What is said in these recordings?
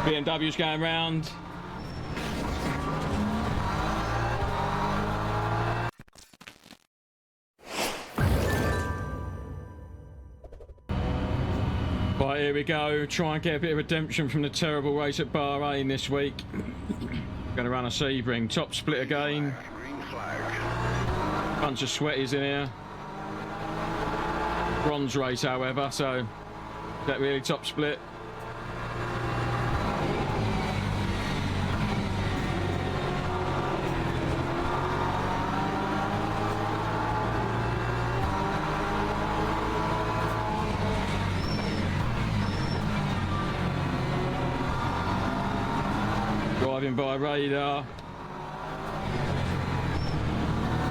BMW's going round. Right, here we go. Try and get a bit of redemption from the terrible race at Bahrain this week. Going to run a Sebring. Top split again. Bunch of sweaties in here. Bronze race, however, so is that really top split? Driving by radar.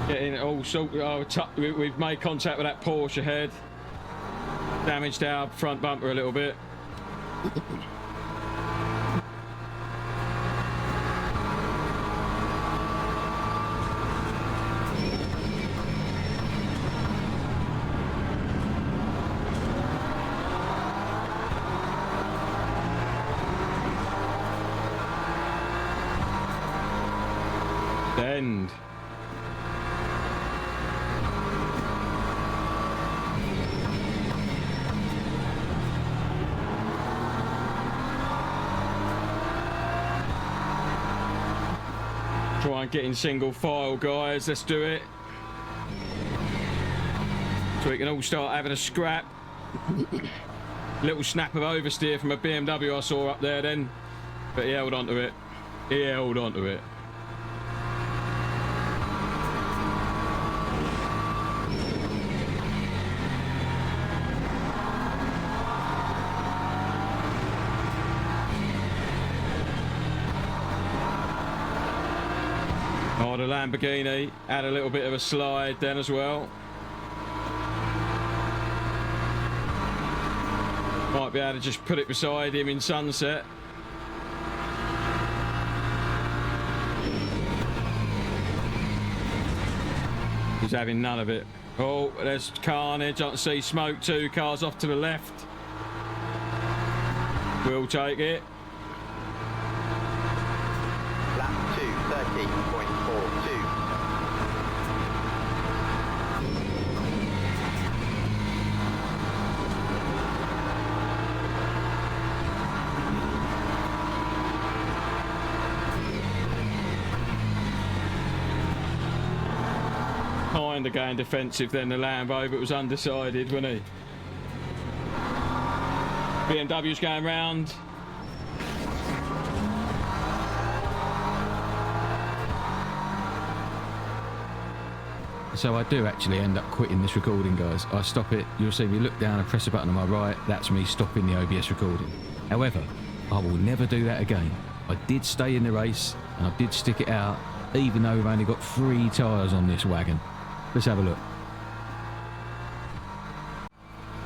Getting all sorts. We've made contact with that Porsche ahead. Damaged our front bumper a little bit. End. Try and get in single file, guys. Let's do it. So we can all start having a scrap. Little snap of oversteer from a BMW I saw up there then. But he held onto it. He held onto it. Oh, the Lamborghini had a little bit of a slide then as well. Might be able to just put it beside him in sunset. He's having none of it. Oh, there's carnage. I can see smoke. 2 cars off to the left. We'll take it. Lap 2, 30.42. Kind of going defensive then, the Lambo, but was undecided, wasn't he? BMW's going round. So I do actually end up quitting this recording, guys. I stop it, you'll see me look down and press a button on my right. That's me stopping the OBS recording. However, I will never do that again. I did stay in the race and I did stick it out, even though we've only got 3 tyres on this wagon. Let's have a look.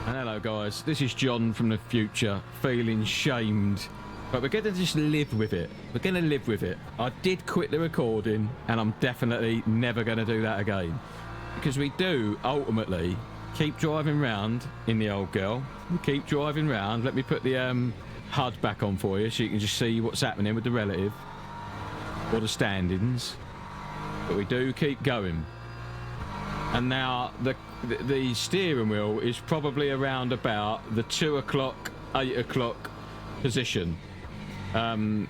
And hello guys, this is John from the future, feeling shamed. But we're going to just live with it. We're going to live with it. I did quit the recording and I'm definitely never going to do that again. Because we do, ultimately, keep driving round in the old girl. We keep driving round. Let me put the HUD back on for you so you can just see what's happening with the relative. Or the standings. But we do keep going. And now the steering wheel is probably around about the 2 o'clock, 8 o'clock position. In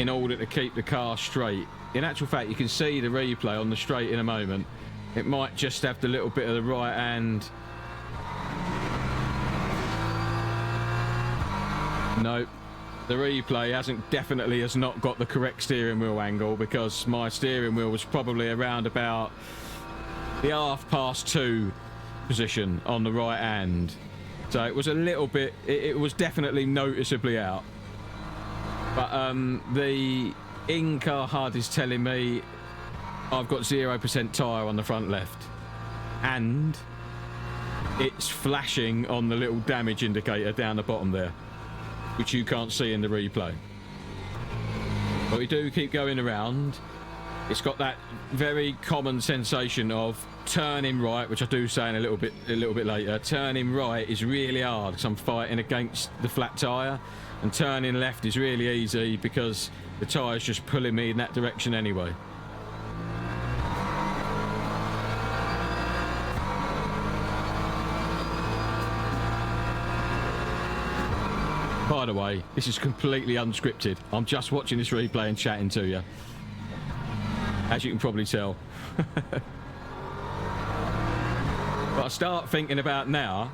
order to keep the car straight. In actual fact, you can see the replay on the straight in a moment. It might just have the little bit of the right hand. Nope. The replay definitely has not got the correct steering wheel angle, because my steering wheel was probably around about the 2:30 position on the right hand. So it was a little bit, it was definitely noticeably out. But the in-car HUD is telling me I've got 0% tyre on the front left. And it's flashing on the little damage indicator down the bottom there, which you can't see in the replay. But we do keep going around. It's got that very common sensation of turning right, which I do say in a little bit later. Turning right is really hard because I'm fighting against the flat tyre. And turning left is really easy because the tyre's just pulling me in that direction anyway. By the way, this is completely unscripted. I'm just watching this replay and chatting to you, as you can probably tell. But I start thinking about now,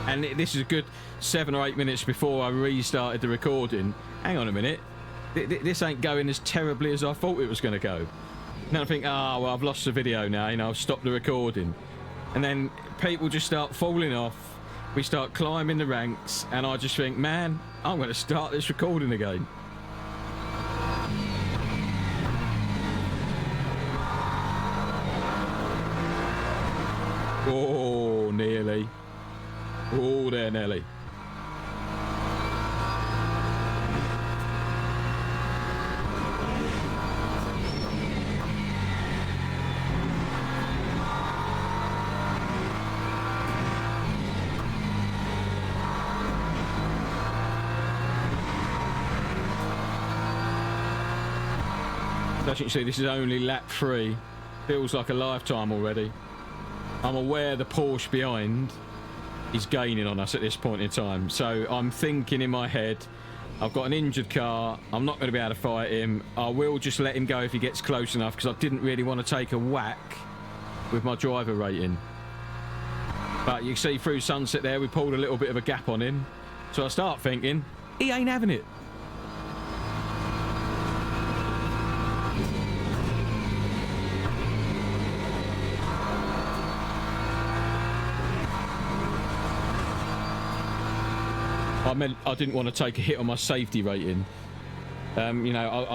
and this is a good 7 or 8 minutes before I restarted the recording. Hang on a minute, this ain't going as terribly as I thought it was going to go. Then I think, well, I've lost the video now, I'll stop the recording. And then people just start falling off. We start climbing the ranks, and I just think, man, I'm going to start this recording again. Oh, nearly. Oh, there, Nelly. As you can see, this is only lap 3. Feels like a lifetime already. I'm aware the Porsche behind is gaining on us at this point in time. So I'm thinking in my head, I've got an injured car. I'm not going to be able to fight him. I will just let him go if he gets close enough, because I didn't really want to take a whack with my driver rating. But you can see through sunset there, we pulled a little bit of a gap on him. So I start thinking, he ain't having it. I didn't want to take a hit on my safety rating. I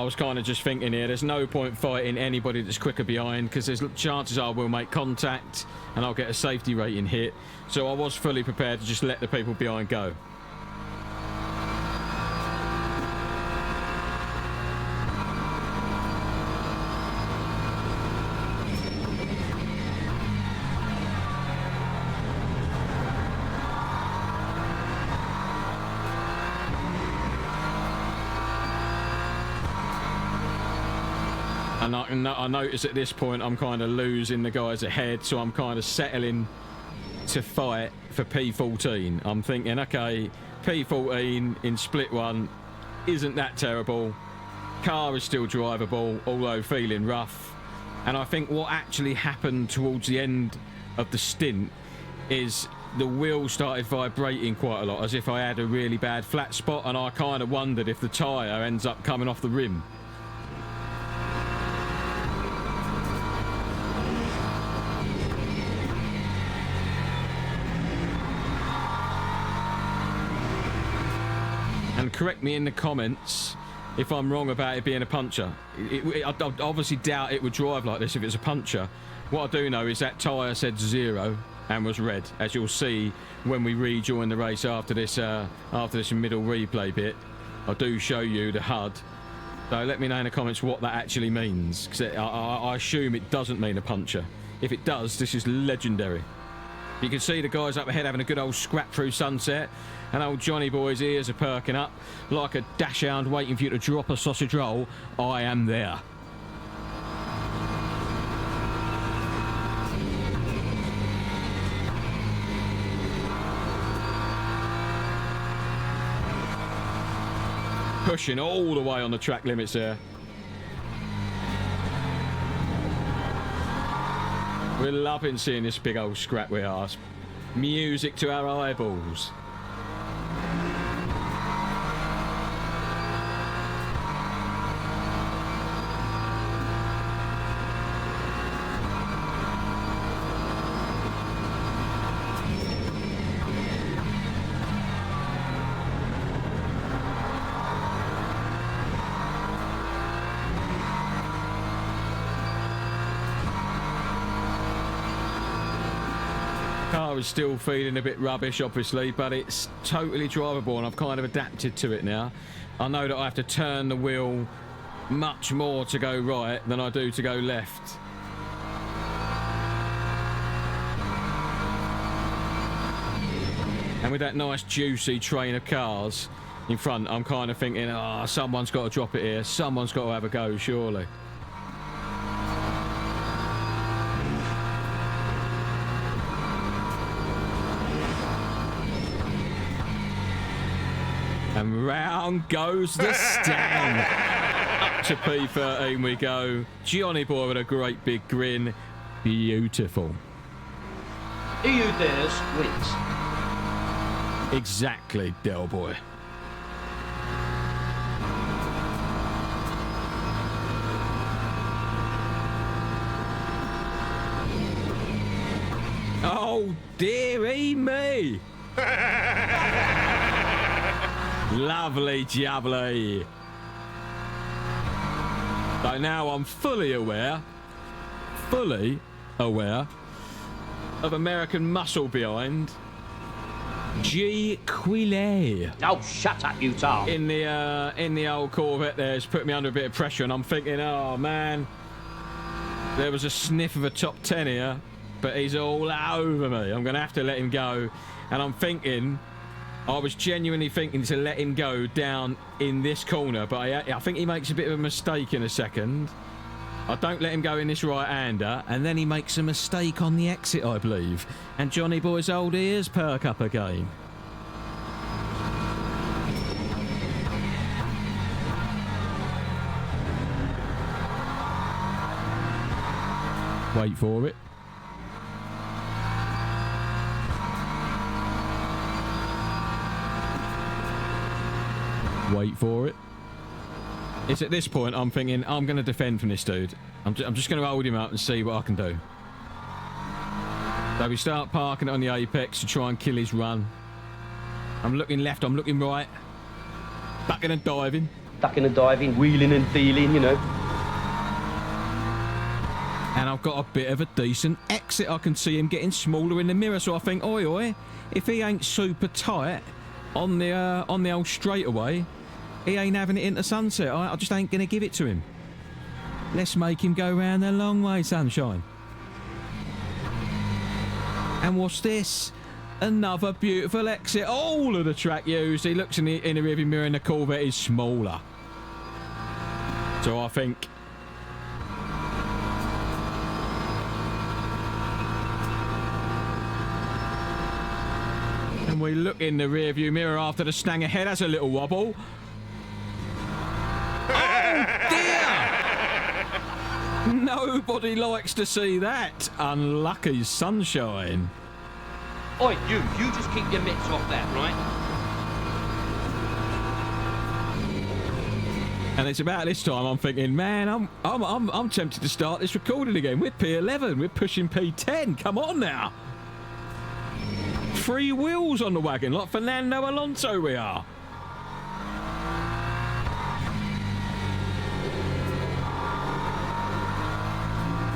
was kind of just thinking here, there's no point fighting anybody that's quicker behind, because there's chances are we'll make contact and I'll get a safety rating hit. So I was fully prepared to just let the people behind go. And I notice at this point I'm kind of losing the guys ahead, so I'm kind of settling to fight for P14. I'm thinking, okay, P14 in split 1 isn't that terrible. Car is still drivable, although feeling rough. And I think what actually happened towards the end of the stint is the wheel started vibrating quite a lot, as if I had a really bad flat spot, and I kind of wondered if the tyre ends up coming off the rim. And correct me in the comments if I'm wrong about it being a puncher. I obviously doubt it would drive like this if it's a puncher. What I do know is that tyre said 0 and was red, as you'll see when we rejoin the race after this middle replay bit. I do show you the HUD. So let me know in the comments what that actually means, because I assume it doesn't mean a puncher. If it does, this is legendary. You can see the guys up ahead having a good old scrap through sunset, and old Johnny boy's ears are perking up like a dachshund waiting for you to drop a sausage roll. I am there. Pushing all the way on the track limits there. We're loving seeing this big old scrap we are. It's music to our eyeballs. Car is still feeling a bit rubbish, obviously, but it's totally drivable, and I've kind of adapted to it now. I know that I have to turn the wheel much more to go right than I do to go left. And with that nice juicy train of cars, in front, I'm kind of thinking, oh, someone's got to drop it here. Someone's got to have a go, surely. And round goes the Stang. Up to P13 we go. Johnny Boy with a great big grin. Beautiful. He who dares wins. Exactly, Del Boy. Oh, dearie me. Lovely jubbly. So now I'm fully aware of American muscle behind G. Quillet. Oh, shut up, you Tom. In the old Corvette there, it's put me under a bit of pressure, and I'm thinking, oh man, there was a sniff of a top 10 here, but he's all over me. I'm going to have to let him go. And I'm thinking, I was genuinely thinking to let him go down in this corner, but I think he makes a bit of a mistake in a second. I don't let him go in this right-hander, and then he makes a mistake on the exit, I believe. And Johnny Boy's old ears perk up again. Wait for it. Wait for it. It's at this point I'm thinking I'm going to defend from this dude. I'm just going to hold him up and see what I can do. So we start parking it on the apex to try and kill his run. I'm looking left, I'm looking right. Ducking and diving. Ducking and diving, wheeling and dealing, you know. And I've got a bit of a decent exit. I can see him getting smaller in the mirror, so I think, oi, oi, if he ain't super tight on the old straightaway, he ain't having it into sunset. I just ain't going to give it to him. Let's make him go round the long way, sunshine. And what's this? Another beautiful exit. All of the track used. He looks in the rearview mirror and the Corvette is smaller. So I think... And we look in the rearview mirror after the Stang ahead has a little wobble. Oh dear! Nobody likes to see that. Unlucky sunshine. Oi, you just keep your mitts off that, right? And it's about this time I'm thinking, man, I'm tempted to start this recording again. We're P11, we're pushing P10. Come on now. 3 wheels on the wagon, like Fernando Alonso we are.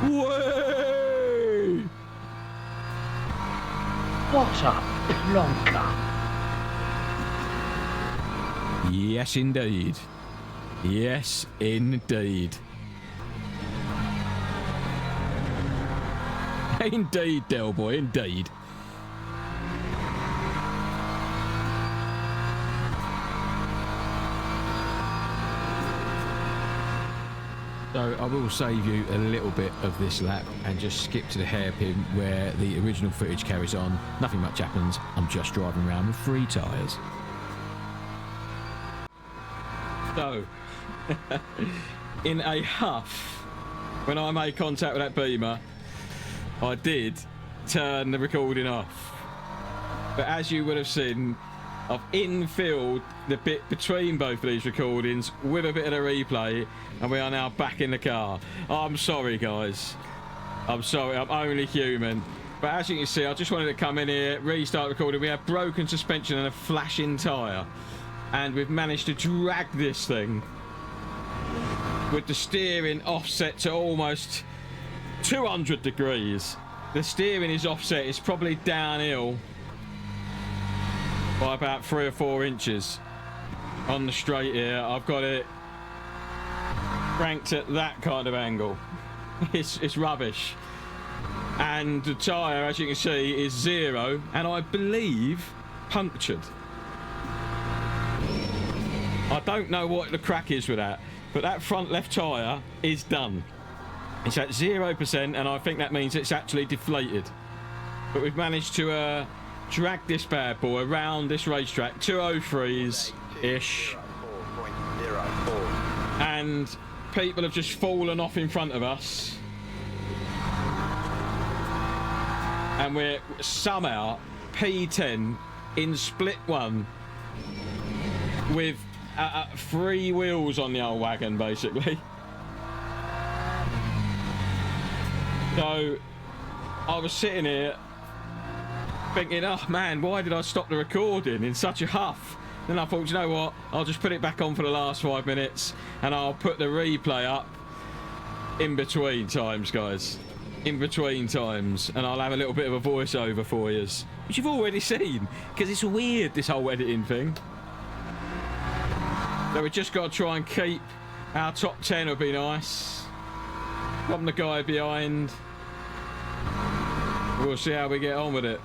Way! What a plonker. Yes, indeed. Yes, indeed. Indeed, Del Boy, indeed. So I will save you a little bit of this lap and just skip to the hairpin where the original footage carries on. Nothing much happens. I'm just driving around with 3 tyres. So, in a huff, when I made contact with that Beamer, I did turn the recording off. But as you would have seen, I've infilled the bit between both of these recordings with a bit of the replay, and we are now back in the car. I'm sorry, guys. I'm sorry, I'm only human. But as you can see, I just wanted to come in here, restart recording. We have broken suspension and a flashing tyre. And we've managed to drag this thing with the steering offset to almost 200 degrees. The steering is offset, it's probably downhill by about 3 or 4 inches on the straight here. I've got it cranked at that kind of angle. It's rubbish. And the tyre, as you can see, is 0 and I believe punctured. I don't know what the crack is with that, but that front left tyre is done. It's at 0%, and I think that means it's actually deflated. But we've managed to drag this bad boy around this racetrack, 203s-ish. 4.04. And people have just fallen off in front of us. And we're somehow P10 in split one with 3 wheels on the old wagon, basically. So I was sitting here thinking, oh man, why did I stop the recording in such a huff? Then I thought, you know what, I'll just put it back on for the last 5 minutes and I'll put the replay up in between times, guys. In between times, and I'll have a little bit of a voiceover for you, which you've already seen, because it's weird, this whole editing thing. So we just got to try and keep our top 10 would be nice. From the guy behind. We'll see how we get on with it.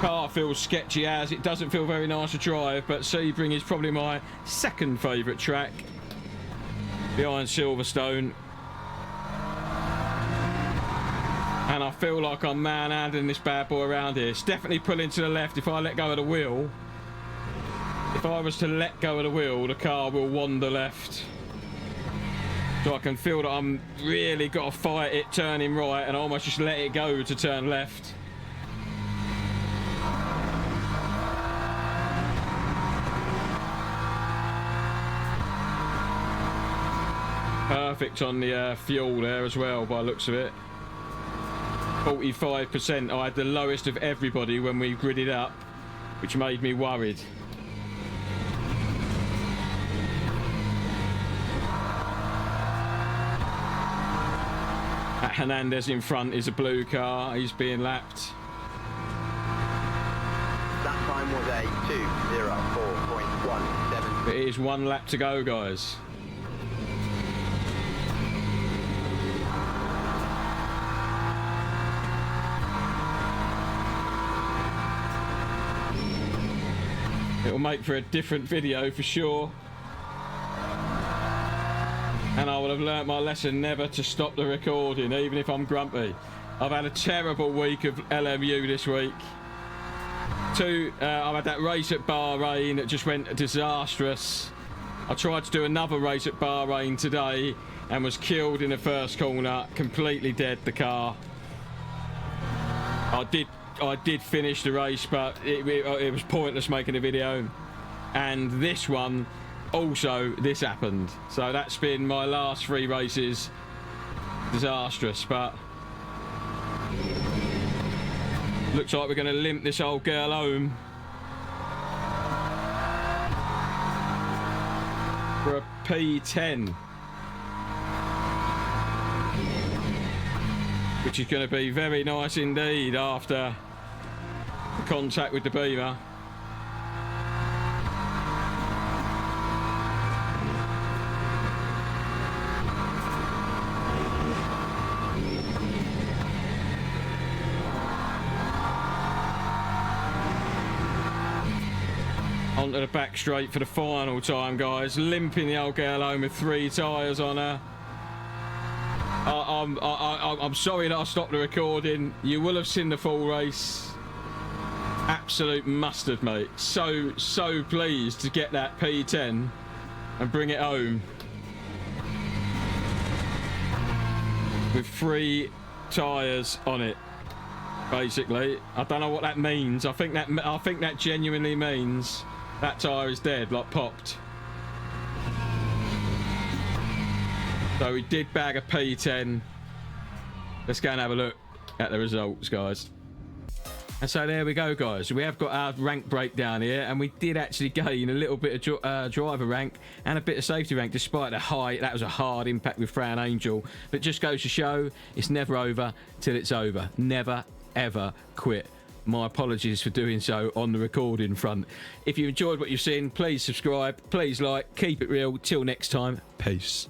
Car feels sketchy as it doesn't feel very nice to drive, but Sebring is probably my second favourite track behind Silverstone. And I feel like I'm manhandling this bad boy around here. It's definitely pulling to the left if I let go of the wheel. If I was to let go of the wheel, the car will wander left. So I can feel that I'm really got to fight it turning right and almost just let it go to turn left. Perfect on the fuel there as well, by the looks of it. 45%. I had the lowest of everybody when we gridded up, which made me worried. That Hernandez in front is a blue car. He's being lapped. That time was a 2:04.17. It is 1 lap to go, guys. It'll make for a different video for sure. And I would have learnt my lesson never to stop the recording, even if I'm grumpy. I've had a terrible week of LMU this week. I've had that race at Bahrain that just went disastrous. I tried to do another race at Bahrain today and was killed in the first corner, completely dead, the car. I did finish the race, but it was pointless making a video. And this one, also, this happened. So that's been my last 3 races. Disastrous, but looks like we're going to limp this old girl home for a P10, which is going to be very nice indeed after the contact with the Beamer. Onto the back straight for the final time, guys. Limping the old girl home with 3 tyres on her. I'm sorry that I stopped the recording. You will have seen the full race. Absolute mustard, mate. So pleased to get that P10 and bring it home with 3 tyres on it. Basically, I don't know what that means. I think that genuinely means that tyre is dead, like popped. So we did bag a P10. Let's go and have a look at the results, guys. And so there we go, guys. We have got our rank breakdown here, and we did actually gain a little bit of driver rank and a bit of safety rank, despite the high. That was a hard impact with Fran Angel. But just goes to show it's never over till it's over. Never, ever quit. My apologies for doing so on the recording front. If you enjoyed what you've seen, please subscribe, please like, keep it real. Till next time, peace.